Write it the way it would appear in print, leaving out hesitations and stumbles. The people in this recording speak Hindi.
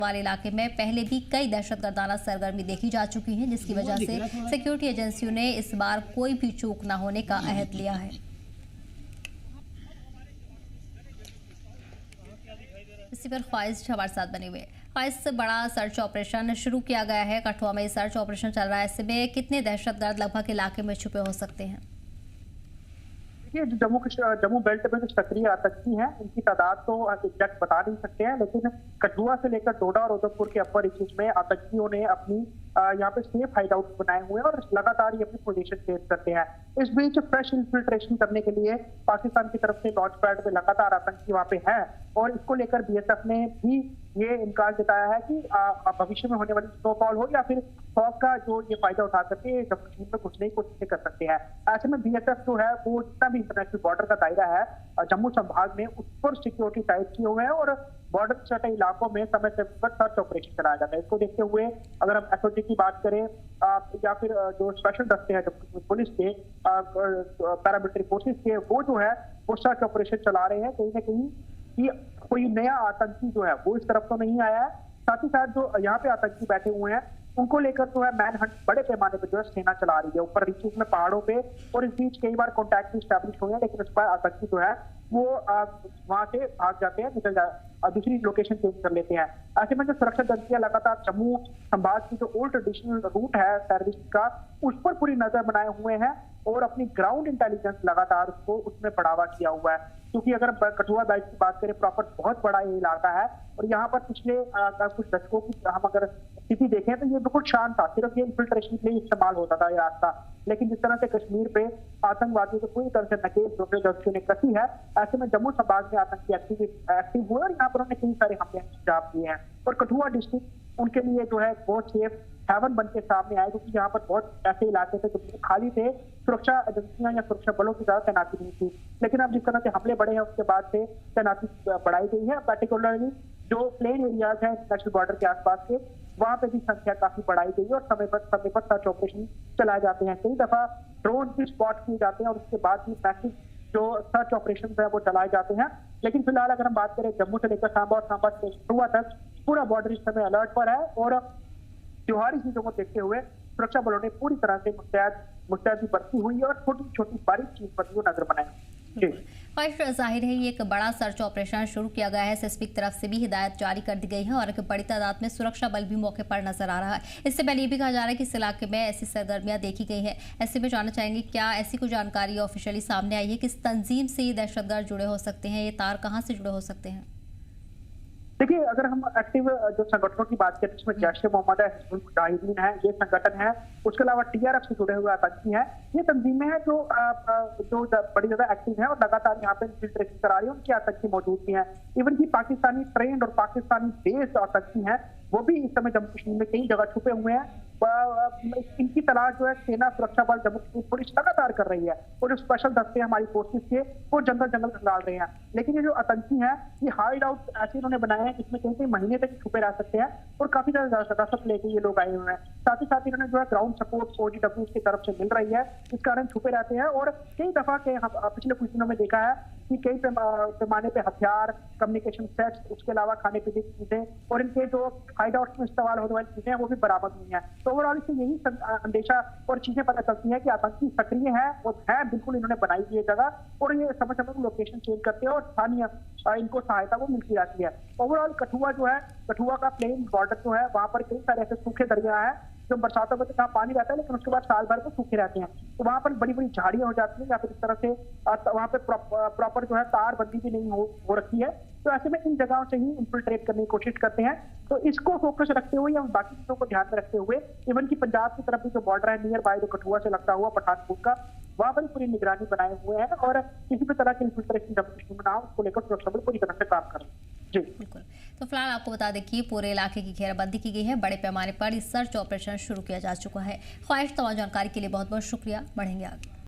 वाले इलाके में पहले भी कई दहशतगर्दाना सरगर्मी देखी जा चुकी है, जिसकी वजह से सिक्योरिटी एजेंसियों ने इस बार कोई भी चूक न होने का अहद लिया है। इसी पर ख्वाहिश हमारे साथ बने हुए। ख्वाहिश से बड़ा सर्च ऑपरेशन शुरू किया गया है, कठुआ में सर्च ऑपरेशन चल रहा है। ऐसे में कितने दहशतगर्द लगभग इलाके में छुपे हो सकते हैं? ये जो जम्मू बेल्ट में जो सक्रिय आतंकी हैं, इनकी तादाद तो एग्जैक्ट बता नहीं सकते हैं, लेकिन कठुआ से लेकर डोडा और उधमपुर के अपर रीजन में आतंकियों ने अपनी यहाँ पे सेफ हाइड आउट बनाए हुए हैं और लगातार ये अपनी पोजीशन चेंज करते हैं। इस बीच फ्रेश इन्फिल्ट्रेशन करने के लिए पाकिस्तान की तरफ से लॉन्च पैड पे लगातार आतंकी वहाँ पे हैं और इसको लेकर बीएसएफ ने भी ये इनकार जताया है कि भविष्य में होने वाली स्नोफॉल हो या फिर फॉग का जो ये फायदा उठा करके जम्मू कश्मीर में घुसने की कोशिश कर सकते हैं। ऐसे में बीएसएफ जो है वो जितना भी इंटरनेशनल बॉर्डर का दायरा है जम्मू संभाग में उस पर सिक्योरिटी टाइट किए हुए हैं और बॉर्डर सटे इलाकों में समय से सर्च ऑपरेशन चलाया जाता है। इसको देखते हुए अगर हम एसओजी की बात करें या फिर जो स्पेशल दस्ते हैं पुलिस के पैरामिलिट्री फोर्सेस के, वो जो है वो सर्च ऑपरेशन चला रहे हैं कहीं ना कहीं कि कोई नया आतंकी जो है वो इस तरफ तो नहीं आया है। साथ ही साथ जो यहाँ पे आतंकी बैठे हुए हैं उनको लेकर जो है मैन हंट बड़े पैमाने पर जो है सेना चला रही है ऊपर रीचेस में पहाड़ों पे, और इस बीच कई बार कॉन्टैक्ट भी स्टैब्लिश हुए हैं, लेकिन इस बार आतंकी जो है वो वहां से भाग जाते हैं, दूसरी लोकेशन चेंज कर लेते हैं। ऐसे में जो सुरक्षा एजेंसियां लगातार जम्मू संभाग की जो ओल्ड ट्रेडिशनल रूट है टेररिस्ट का, उस पर पूरी नजर बनाए हुए हैं और अपनी ग्राउंड इंटेलिजेंस लगातार उसको उसमें बढ़ावा किया हुआ है। क्योंकि अगर कठुआ बेल्ट की बात करें, प्रॉपर बहुत बड़ा ये इलाका है और यहाँ पर पिछले कुछ दशकों की हम अगर स्थिति देखें तो ये बिल्कुल शांत था, सिर्फ ये इन्फिल्ट्रेशन के लिए इस्तेमाल होता था ये रास्ता। लेकिन जिस तरह से कश्मीर पे आतंकवादियों को पूरी तरह से नकेल दूसरे ने कसी है, ऐसे में जम्मू संभाग में आतंकी एक्टिव हुए और यहाँ पर उन्होंने कई सारे हमले अंजाम दिए हैं और कठुआ डिस्ट्रिक्ट उनके लिए जो है बहुत सेफ हेवन बन के सामने आए, क्योंकि यहाँ पर बहुत ऐसे इलाके थे जो खाली थे, सुरक्षा एजेंसियां या सुरक्षा बलों की ज्यादा तैनाती नहीं थी। लेकिन अब जिस तरह से हमले बढ़े हैं उसके बाद से तैनाती बढ़ाई गई है। पर्टिकुलरली जो प्लेन एरियाज है नेशनल बॉर्डर के आसपास के, वहां पे भी संख्या काफी बढ़ाई गई है और समय पर सर्च ऑपरेशन चलाए जाते हैं। कई दफा ड्रोन भी स्पॉट किए जाते हैं और उसके बाद भी मैसिव जो सर्च ऑपरेशन है वो चलाए जाते हैं। लेकिन फिलहाल अगर हम बात करें जम्मू से लेकर सांबा और सांबा से कठुआ तक पूरा बॉर्डर इस समय अलर्ट पर है और त्योहारी चीजों को देखते हुए सुरक्षा बलों ने पूरी तरह से मुस्तैदी बरती हुई है और छोटी छोटी बारीक चीज पर वो नजर बनाए। और जाहिर है ये एक बड़ा सर्च ऑपरेशन शुरू किया गया है, एसएसपी की तरफ से भी हिदायत जारी कर दी गई है और एक बड़ी तादाद में सुरक्षा बल भी मौके पर नजर आ रहा है। इससे पहले ये भी कहा जा रहा है कि इस इलाके में ऐसी सरगर्मियां देखी गई है। ऐसे में जानना चाहेंगे क्या ऐसी कोई जानकारी ऑफिशियली सामने आई है, किस तंजीम से ये दहशतगर्द जुड़े हो सकते हैं, ये तार कहाँ से जुड़े हो सकते हैं? देखिए, अगर हम एक्टिव जो संगठनों की बात करें जिसमें जैश ए मोहम्मद है, हिजबुल मुजाहिदीन है, ये संगठन है, उसके अलावा टीआरएफ से जुड़े हुए आतंकी हैं, ये तंजीमें हैं जो बड़ी ज्यादा एक्टिव हैं और लगातार यहाँ पे इन्फिल्ट्रेशन करा रही है, उनके आतंकी मौजूद भी हैं। इवन की पाकिस्तानी ट्रेंड और पाकिस्तानी बेस्ड आतंकी हैं, वो भी इस समय जम्मू कश्मीर में कई जगह छुपे हुए हैं। इनकी तलाश जो है सेना सुरक्षा बल जम्मू कश्मीर पुलिस लगातार कर रही है और जो स्पेशल दस्ते हमारी फोर्सेस के वो जंगल खंगाल रहे हैं। लेकिन ये जो आतंकी हैं ये हाइड आउट ऐसे इन्होंने बनाए हैं जिसमें कहीं महीने तक छुपे रह सकते हैं और काफी ज्यादा रसद लेके ये लोग आए हुए हैं। साथ ही साथ इन्होंने जो है ग्राउंड सपोर्ट OGW की तरफ से मिल रही है, इस कारण छुपे रहते हैं और कई दफा के पिछले कुछ दिनों में देखा है कि कई पैमाने पे हथियार, कम्युनिकेशन सेट्स, उसके अलावा खाने पीने की चीजें और इनके जो हाइड आउट में इस्तेमाल होने वाली चीजें हैं वो भी बरामद हुई हैं। तो ओवरऑल इससे यही अंदेशा और चीजें पता चलती है कि आतंकी सक्रिय है और है बिल्कुल, इन्होंने बनाई हुई जगह और ये समय समय लोकेशन चेंज करते हैं और स्थानीय इनको सहायता वो मिलती रहती है। ओवरऑल कठुआ जो है, कठुआ का प्लेन बॉर्डर जो है वहां पर कई सारे ऐसे सूखे दरिया है जो बरसातों में तो जहाँ पानी रहता है लेकिन उसके बाद साल भर में सूखे रहते हैं, तो वहां पर बड़ी बड़ी झाड़ियां हो जाती हैं या फिर इस तरह से वहां पे प्रॉपर जो है तार बंदी भी नहीं हो रखी है। तो ऐसे में इन जगहों से ही इन्फिल्ट्रेट करने की कोशिश करते हैं। तो इसको फोकस रखते हुए या बाकी चीजों को ध्यान में रखते हुए इवन की पंजाब की तरफ भी जो बॉर्डर है नियर बाय जो कठुआ से लगता हुआ पठानकोट का, वहां पर पूरी निगरानी बनाए हुए हैं और किसी भी तरह की इन्फिल्ट्रेशन जम्मू कश्मीर में ना हो उसको लेकर सुरक्षा बल पूरी तरह से काम कर रहे हैं। जी बिल्कुल। तो फिलहाल आपको बता दें कि पूरे इलाके की घेराबंदी की गई है, बड़े पैमाने पर इस सर्च ऑपरेशन शुरू किया जा चुका है। ख्वाहिश तमाम जानकारी के लिए बहुत बहुत शुक्रिया, बढ़ेंगे आगे।